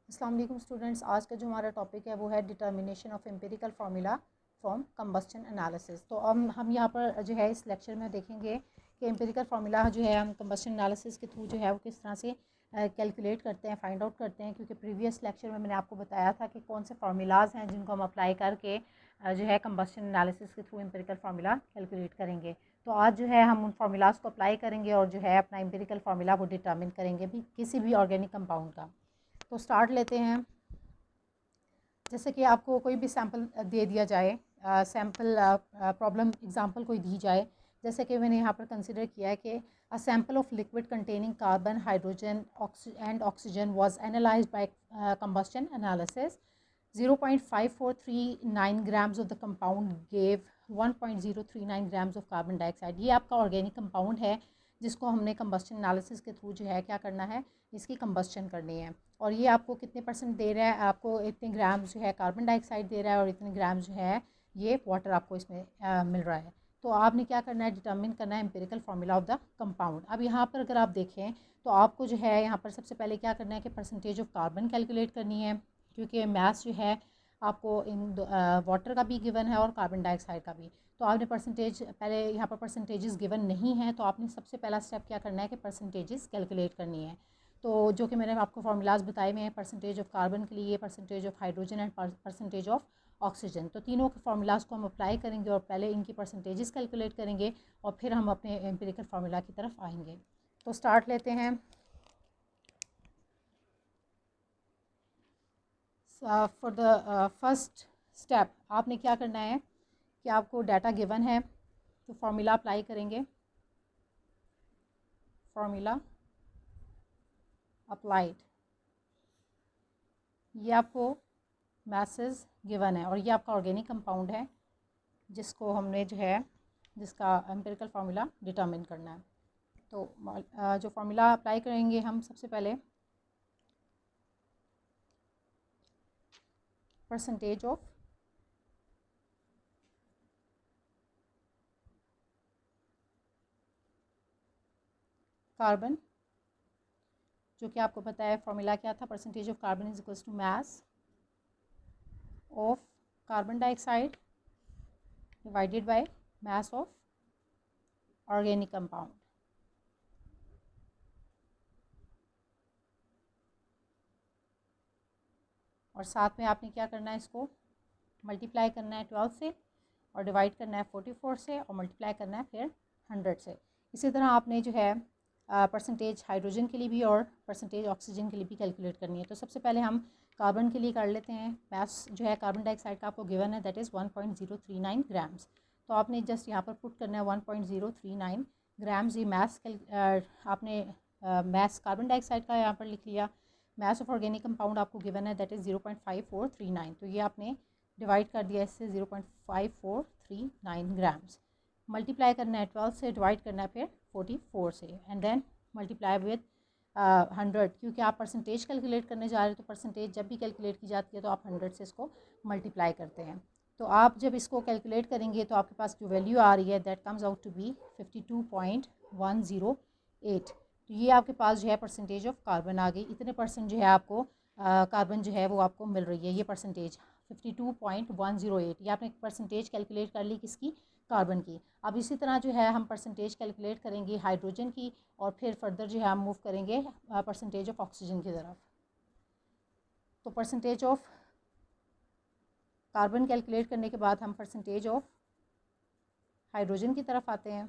अस्सलाम वालेकुम स्टूडेंट्स। आज का जो हमारा टॉपिक है वो है determination of empirical formula from combustion analysis. तो हम यहाँ पर जो है इस लेक्चर में देखेंगे कि एम्पिरिकल फार्मूला जो है हम कंबस्शन एनालिसिस के थ्रू जो है वो किस तरह से कैलकुलेट करते हैं, फाइंड आउट करते हैं। क्योंकि प्रीवियस लेक्चर में मैंने आपको बताया था कि कौन से फार्मूलाज हैं जिनको हम अप्लाई करके जो है कंबस्शन एनालिसिस के थ्रू एम्पिरिकल फार्मूला कैलकुलेट करेंगे। तो आज जो है हम उन फार्मूलाज को अप्लाई करेंगे और जो है अपना एम्पिरिकल फार्मूला वो डिटर्मिन करेंगे भी किसी भी ऑर्गेनिक कंपाउंड का। तो स्टार्ट लेते हैं। जैसे कि आपको कोई भी सैम्पल दे दिया जाए, सैम्पल प्रॉब्लम एग्जांपल कोई दी जाए, जैसे कि मैंने यहाँ पर कंसिडर किया है कि a sample of liquid containing carbon, hydrogen and oxygen was analysed by combustion analysis. 0.5439 grams of the compound gave 1.039 grams of carbon dioxide. ये आपका ऑर्गेनिक कंपाउंड है जिसको हमने कंबस्शन एनालिसिस के थ्रू जो है क्या करना है, इसकी कंबस्शन करनी है। और ये आपको कितने परसेंट दे रहा है, आपको इतने ग्राम जो है कार्बन डाइऑक्साइड दे रहा है और इतने ग्राम जो है ये वाटर आपको इसमें मिल रहा है। तो आपने क्या करना है, डिटर्मिन करना है empirical formula of the compound. अब यहाँ पर अगर आप देखें तो आपको जो है यहाँ पर सबसे पहले क्या करना है कि परसेंटेज ऑफ कार्बन कैलकुलेट करनी है, क्योंकि मैथ्स जो है आपको इन वाटर का भी गिवन है और कार्बन डाइऑक्साइड का भी। तो आपने परसेंटेज पहले यहाँ पर परसेंटेजेस गिवन नहीं है, तो आपने सबसे पहला स्टेप क्या करना है कि परसेंटेजेस कैलकुलेट करनी है। तो जो कि मैंने आपको फार्मूलाज बताए हुए हैं, परसेंटेज ऑफ कार्बन के लिए, percentage of hydrogen and percentage of oxygen. तो तीनों के फार्मूलाज को हम अप्लाई करेंगे और पहले इनकी परसेंटेजेस कैलकुलेट करेंगे और फिर हम अपने एम्पिरिकल फार्मूला की तरफ आएंगे। तो स्टार्ट लेते हैं। फॉर द फर्स्ट स्टेप आपने क्या करना है कि आपको डाटा गिवन है तो फार्मूला अप्लाई करेंगे। फार्मूला अप्लाइड, ये आपको मैसेज गिवन है और ये आपका ऑर्गेनिक कंपाउंड है जिसको हमने जो है जिसका एम्पिरिकल फार्मूला डिटरमिन करना है। तो जो फार्मूला अप्लाई करेंगे हम सबसे पहले परसेंटेज ऑफ कार्बन, जो कि आपको पता है फार्मूला क्या था, percentage of carbon is equals to mass of carbon dioxide divided by mass of organic compound. और साथ में आपने क्या करना है, इसको मल्टीप्लाई करना है 12 से और डिवाइड करना है 44 से और मल्टीप्लाई करना है फिर 100 से। इसी तरह आपने जो है परसेंटेज हाइड्रोजन के लिए भी और परसेंटेज ऑक्सीजन के लिए भी कैलकुलेट करनी है। तो सबसे पहले हम कार्बन के लिए कर लेते हैं। मास जो है कार्बन डाइऑक्साइड का आपको गिवन है, दैट इज़ 1.039 ग्राम्स। तो आपने जस्ट यहाँ पर पुट करना है 1.039 ग्राम्स। ये मैस आपने मैस कार्बन डाइऑक्साइड का यहाँ पर लिख लिया। मैस ऑफ ऑर्गेनिक कंपाउंड आपको गिवन है, दैट इज़ 0.5439। तो ये आपने डिवाइड कर दिया इससे 0.5439 ग्राम्स। मल्टीप्लाई करना है 12 से, डिवाइड करना है फिर 44 से एंड देन मल्टीप्लाई विद 100। क्योंकि आप परसेंटेज कैलकुलेट करने जा रहे हो तो परसेंटेज जब भी कैलकुलेट की जाती है तो आप 100 से इसको मल्टीप्लाई करते हैं। तो आप जब इसको कैलकुलेट करेंगे तो आपके पास जो वैल्यू आ रही है that comes out to be 52.108। तो ये आपके पास जो है परसेंटेज ऑफ कार्बन आ गई। इतने परसेंट जो है आपको कार्बन जो है वो आपको मिल रही है। ये परसेंटेज 52.108, ये आपने परसेंटेज कैलकुलेट कर ली किसकी, कार्बन की। अब इसी तरह जो है हम परसेंटेज कैलकुलेट करेंगे हाइड्रोजन की और फिर फर्दर जो है हम मूव करेंगे परसेंटेज ऑफ ऑक्सीजन की तरफ। तो परसेंटेज ऑफ कार्बन कैलकुलेट करने के बाद हम परसेंटेज ऑफ हाइड्रोजन की तरफ आते हैं।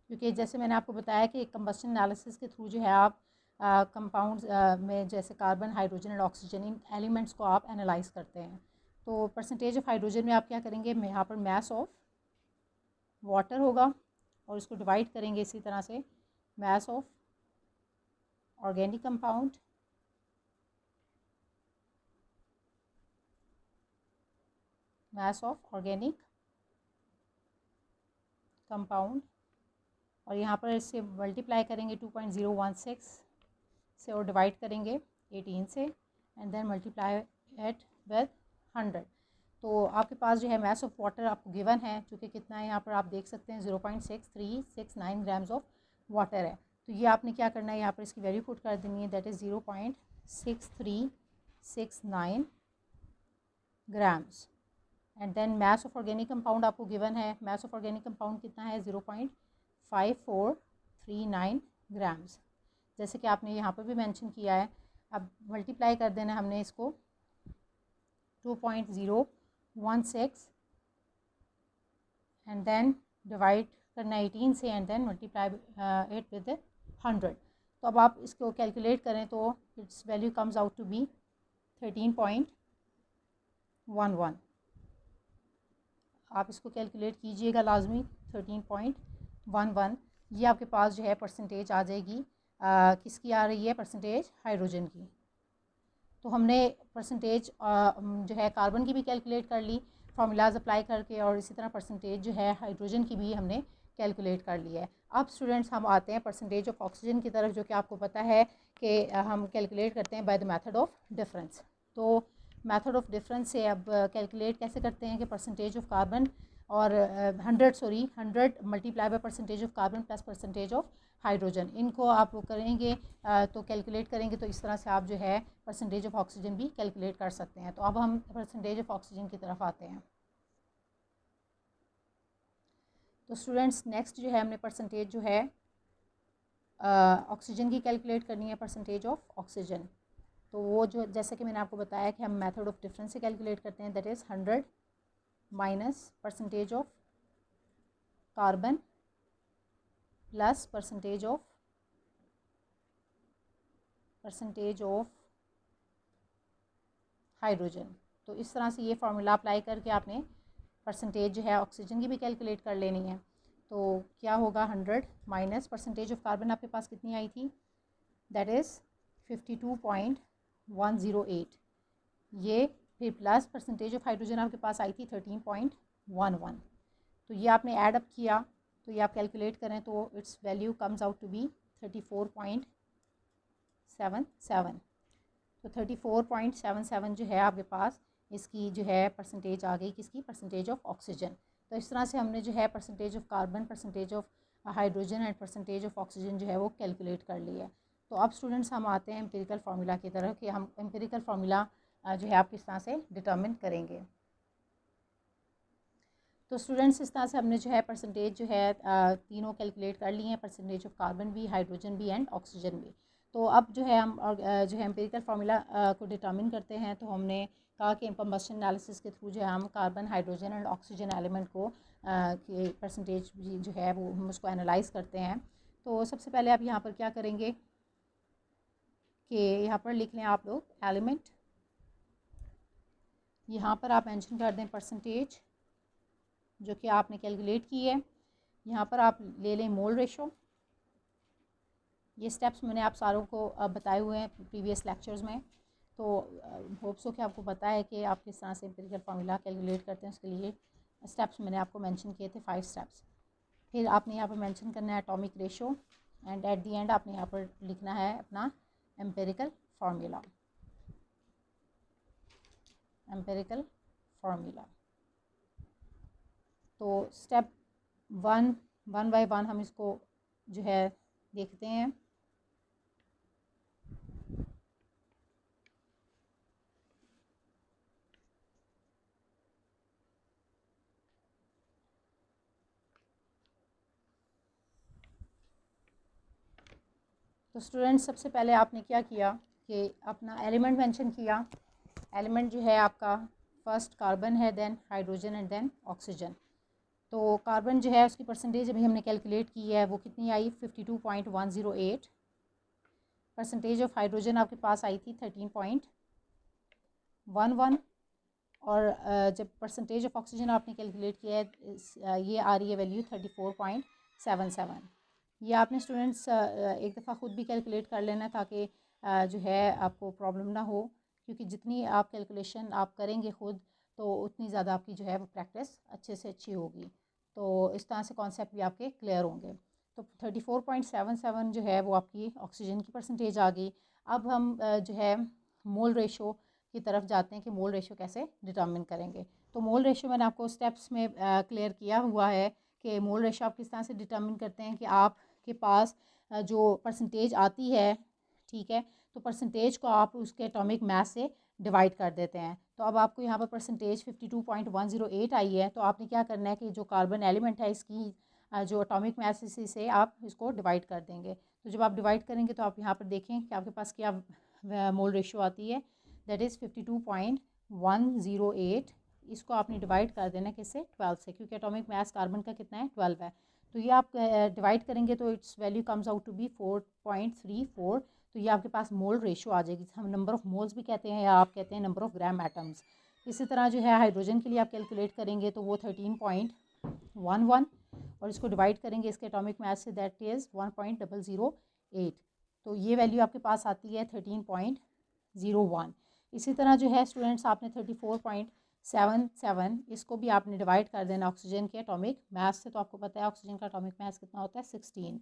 क्योंकि जैसे मैंने आपको बताया कि कंबस्शन एनालिसिस के थ्रू जो है आप कंपाउंड्स में जैसे carbon, hydrogen and oxygen, in elements को आप एनालाइज करते हैं। तो परसेंटेज ऑफ हाइड्रोजन में आप क्या करेंगे, यहाँ पर मास ऑफ वाटर होगा और इसको डिवाइड करेंगे इसी तरह से मास of organic compound mass of organic compound और यहाँ पर इससे मल्टीप्लाई करेंगे 2.016 से और डिवाइड करेंगे 18 से and then multiply it with 100। तो आपके पास जो है मास ऑफ वाटर आपको गिवन है, जो कि कितना है यहाँ पर आप देख सकते हैं 0.6369 ग्राम्स ऑफ वाटर है। तो ये आपने क्या करना है, यहाँ पर इसकी वैल्यू पुट कर देनी है, that is 0.6369 grams. And then mass of organic compound आपको गिवन है, मास ऑफ ऑर्गेनिक कंपाउंड कितना है 0.5439 ग्राम्स, जैसे कि आपने यहाँ पर भी मेंशन किया है। अब मल्टीप्लाई कर देना हमने इसको 2.016 एंड देन डिवाइड करना 18 से and then multiply it with 100। तो अब आप इसको कैलकुलेट करें तो its value comes out to be 13.11। आप इसको कैलकुलेट कीजिएगा लाजमी 13.11। ये आपके पास जो है परसेंटेज आ जाएगी, किसकी आ रही है परसेंटेज, हाइड्रोजन की। तो हमने परसेंटेज जो है कार्बन की भी कैलकुलेट कर ली फार्मूलाज अप्लाई करके, और इसी तरह परसेंटेज जो है हाइड्रोजन की भी हमने कैलकुलेट कर लिया है। अब स्टूडेंट्स हम आते हैं परसेंटेज ऑफ ऑक्सीजन की तरफ, जो कि आपको पता है कि हम कैलकुलेट करते हैं by the method of difference. तो मेथड ऑफ डिफरेंस से अब कैलकुलेट कैसे करते हैं कि परसेंटेज ऑफ कार्बन और 100 multiply by percentage of carbon plus percentage of hydrogen, इनको आप करेंगे तो कैलकुलेट करेंगे तो इस तरह से आप जो है परसेंटेज ऑफ ऑक्सीजन भी कैलकुलेट कर सकते हैं। तो अब हम परसेंटेज ऑफ ऑक्सीजन की तरफ आते हैं। तो स्टूडेंट्स नेक्स्ट जो है हमने परसेंटेज जो है ऑक्सीजन की कैलकुलेट करनी है, परसेंटेज ऑफ ऑक्सीजन। तो वो जो जैसे कि मैंने आपको बताया कि हम मेथड ऑफ डिफरेंस से कैलकुलेट करते हैं, that is 100 minus percentage of carbon plus percentage of hydrogen. तो इस तरह से ये फार्मूला अप्लाई करके आपने परसेंटेज जो है ऑक्सीजन की भी कैलकुलेट कर लेनी है। तो क्या होगा 100 माइनस परसेंटेज ऑफ कार्बन आपके पास कितनी आई थी, दैट इज़ 52.108, ये फिर प्लस परसेंटेज ऑफ हाइड्रोजन आपके पास आई थी 13.11। तो ये आपने ऐड अप किया तो ये आप कैलकुलेट करें तो its value comes out to be 34.77। तो 34.77 जो है आपके पास इसकी जो है परसेंटेज आ गई, किसकी, परसेंटेज ऑफ ऑक्सीजन। तो इस तरह से हमने जो है percentage of carbon, percentage of hydrogen and percentage of oxygen जो है वो कैलकुलेट कर लिया है। तो अब स्टूडेंट्स हम आते हैं एम्पिरिकल फार्मूला की तरफ कि हम एम्पिरिकल फार्मूला जो है आप किस तरह से डिटर्मिन करेंगे। तो स्टूडेंट्स इस तरह से हमने जो है परसेंटेज जो है तीनों कैलकुलेट कर लिए हैं, परसेंटेज ऑफ कार्बन भी, हाइड्रोजन भी एंड ऑक्सीजन भी। तो अब जो है हम जो है एम्पिरिकल फार्मूला को डिटर्मिन करते हैं। तो हमने कहा कि कंबशन एनालिसिस के थ्रू जो है हम carbon, hydrogen and oxygen element को के परसेंटेज जो है वो हम उसको एनालाइज करते हैं। तो सबसे पहले आप यहाँ पर क्या करेंगे कि यहाँ पर लिख लें आप लोग एलिमेंट, यहाँ पर आप मेंशन कर दें परसेंटेज जो कि आपने कैलकुलेट की है। यहाँ पर आप ले लें मोल रेशो। ये स्टेप्स मैंने आप सारों को बताए हुए हैं प्रीवियस लेक्चर्स में, तो होप्स हो कि आपको पता है कि आप किस तरह से एम्पिरिकल फार्मूला कैलकुलेट करते हैं। उसके लिए स्टेप्स मैंने आपको मेंशन किए थे, 5 स्टेप्स। फिर आपने यहाँ पर मेंशन करना है atomic ratio and at the and आपने यहाँ पर लिखना है अपना एम्पिरिकल फार्मूला। तो स्टेप वन बाय वन हम इसको जो है देखते हैं। तो स्टूडेंट्स सबसे पहले आपने क्या किया कि अपना एलिमेंट मेंशन किया। एलिमेंट जो है आपका फर्स्ट कार्बन है, then hydrogen and then oxygen. तो कार्बन जो है उसकी परसेंटेज अभी हमने कैलकुलेट की है, वो कितनी आई 52.108। परसेंटेज ऑफ हाइड्रोजन आपके पास आई थी 13.11, और जब परसेंटेज ऑफ ऑक्सीजन आपने कैलकुलेट किया है ये आ रही है वैल्यू 34.77। ये आपने स्टूडेंट्स एक दफ़ा ख़ुद भी कैलकुलेट कर लेना ताकि जो है आपको प्रॉब्लम ना हो, क्योंकि जितनी आप कैलकुलेशन आप करेंगे ख़ुद तो उतनी ज़्यादा आपकी जो है वो प्रैक्टिस अच्छे से अच्छी होगी। तो इस तरह से कॉन्सेप्ट भी आपके क्लियर होंगे। तो 34.77 जो है वो आपकी ऑक्सीजन की परसेंटेज आ गई। अब हम जो है मोल रेशो की तरफ जाते हैं कि मोल रेशो कैसे डिटर्मिन करेंगे। तो मोल रेशो मैंने आपको स्टेप्स में क्लियर किया हुआ है कि मोल रेशो आप किस तरह से डिटर्मिन करते हैं कि आपके पास जो परसेंटेज आती है, ठीक है, तो परसेंटेज को आप उसके एटॉमिक मास से डिवाइड कर देते हैं। तो अब आपको यहाँ पर परसेंटेज 52.108 आई है, तो आपने क्या करना है कि जो कार्बन एलिमेंट है इसकी जो एटॉमिक मास से आप इसको डिवाइड कर देंगे। तो जब आप डिवाइड करेंगे तो आप यहाँ पर देखें कि आपके पास क्या मोल रेशियो आती है, दैट इज़ 52.108। इसको आपने डिवाइड कर देना किससे, 12 से, क्योंकि एटॉमिक मास कार्बन का कितना है, 12 है। तो ये आप डिवाइड करेंगे तो its value comes out to be 4.34। तो ये आपके पास मोल रेशियो आ जाएगी। हम नंबर ऑफ़ मोल्स भी कहते हैं या आप कहते हैं नंबर ऑफ़ ग्राम एटम्स। इसी तरह जो है हाइड्रोजन के लिए आप कैलकुलेट करेंगे तो वो 13.11, और इसको डिवाइड करेंगे इसके एटॉमिक मास से, दैट इज़ 1.008। तो ये वैल्यू आपके पास आती है 13.01। इसी तरह जो है स्टूडेंट्स आपने 34.77 इसको भी आपने डिवाइड कर देना ऑक्सीजन के एटॉमिक मास से। तो आपको पता है ऑक्सीजन का एटॉमिक मास कितना होता है, 16।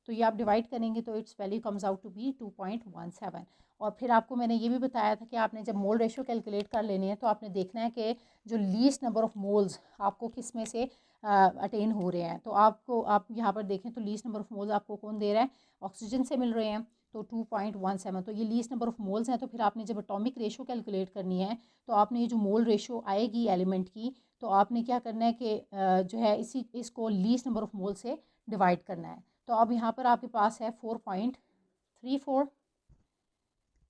तो ये आप डिवाइड करेंगे तो its value comes out to be 2.17। और फिर आपको मैंने ये भी बताया था कि आपने जब मोल रेशियो कैलकुलेट कर लेनी है तो आपने देखना है कि जो लीस्ट नंबर ऑफ़ मोल्स आपको किस में से अटेन हो रहे हैं। तो आपको आप यहाँ पर देखें तो लीस्ट नंबर ऑफ़ मोल्स आपको कौन दे रहा है, ऑक्सीजन से मिल रहे हैं, तो 2.17। तो ये लीस्ट नंबर ऑफ़ मोल्स हैं। तो फिर आपने जब एटॉमिक रेशियो कैलकुलेट करनी है तो आपने ये जो मोल रेशियो आएगी एलिमेंट की, तो आपने क्या करना है कि जो है इसको लीस्ट नंबर ऑफ़ मोल से डिवाइड करना है। तो अब यहाँ पर आपके पास है 4.34,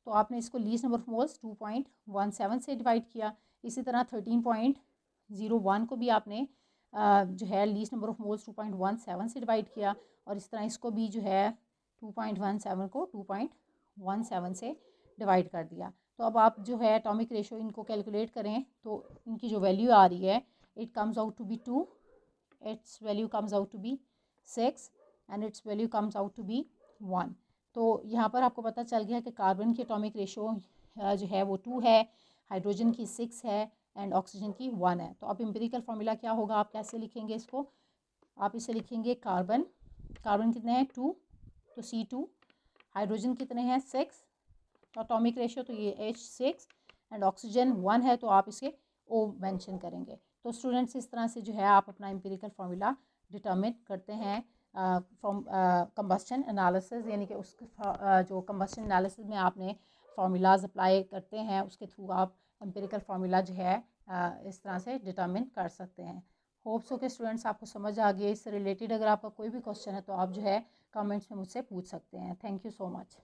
तो आपने इसको लीस्ट नंबर ऑफ़ मोल्स 2.17 से डिवाइड किया। इसी तरह 13.01 को भी आपने जो है लीस्ट नंबर ऑफ़ मोल्स 2.17 से डिवाइड किया, और इस तरह इसको भी जो है 2.17 को 2.17 से डिवाइड कर दिया। तो अब आप जो है एटॉमिक रेशियो इनको कैलकुलेट करें तो इनकी जो वैल्यू आ रही है, it comes out to be 2, its value comes out to be 6, and its value comes out to be 1। तो यहाँ पर आपको पता चल गया कि कार्बन की एटॉमिक रेशियो जो है वो 2 है, हाइड्रोजन की 6 है, एंड ऑक्सीजन की 1 है। तो अब एम्पिरिकल फार्मूला क्या होगा, आप कैसे लिखेंगे इसको, आप इसे लिखेंगे कार्बन कितने हैं 2, तो C2, हाइड्रोजन कितने हैं 6, एटॉमिक रेशियो तो ये H6, एंड ऑक्सीजन 1 है, तो आप इसे O मेंशन करेंगे। तो स्टूडेंट्स इस तरह से जो है आप अपना एम्पिरिकल फार्मूला डिटर्मिन करते हैं फ्रॉम कंबस्शन एनालिसिस, यानी कि उस जो कंबस्शन एनालिसिस में आपने फार्मूलाज अप्लाई करते हैं उसके थ्रू आप एम्पिरिकल फार्मूला जो है इस तरह से डिटर्मिन कर सकते हैं। होप्स हो के स्टूडेंट्स आपको समझ आ गई। इससे रिलेटेड अगर आपका कोई भी क्वेश्चन है तो आप जो है कमेंट्स में मुझसे पूछ सकते हैं। Thank you so much.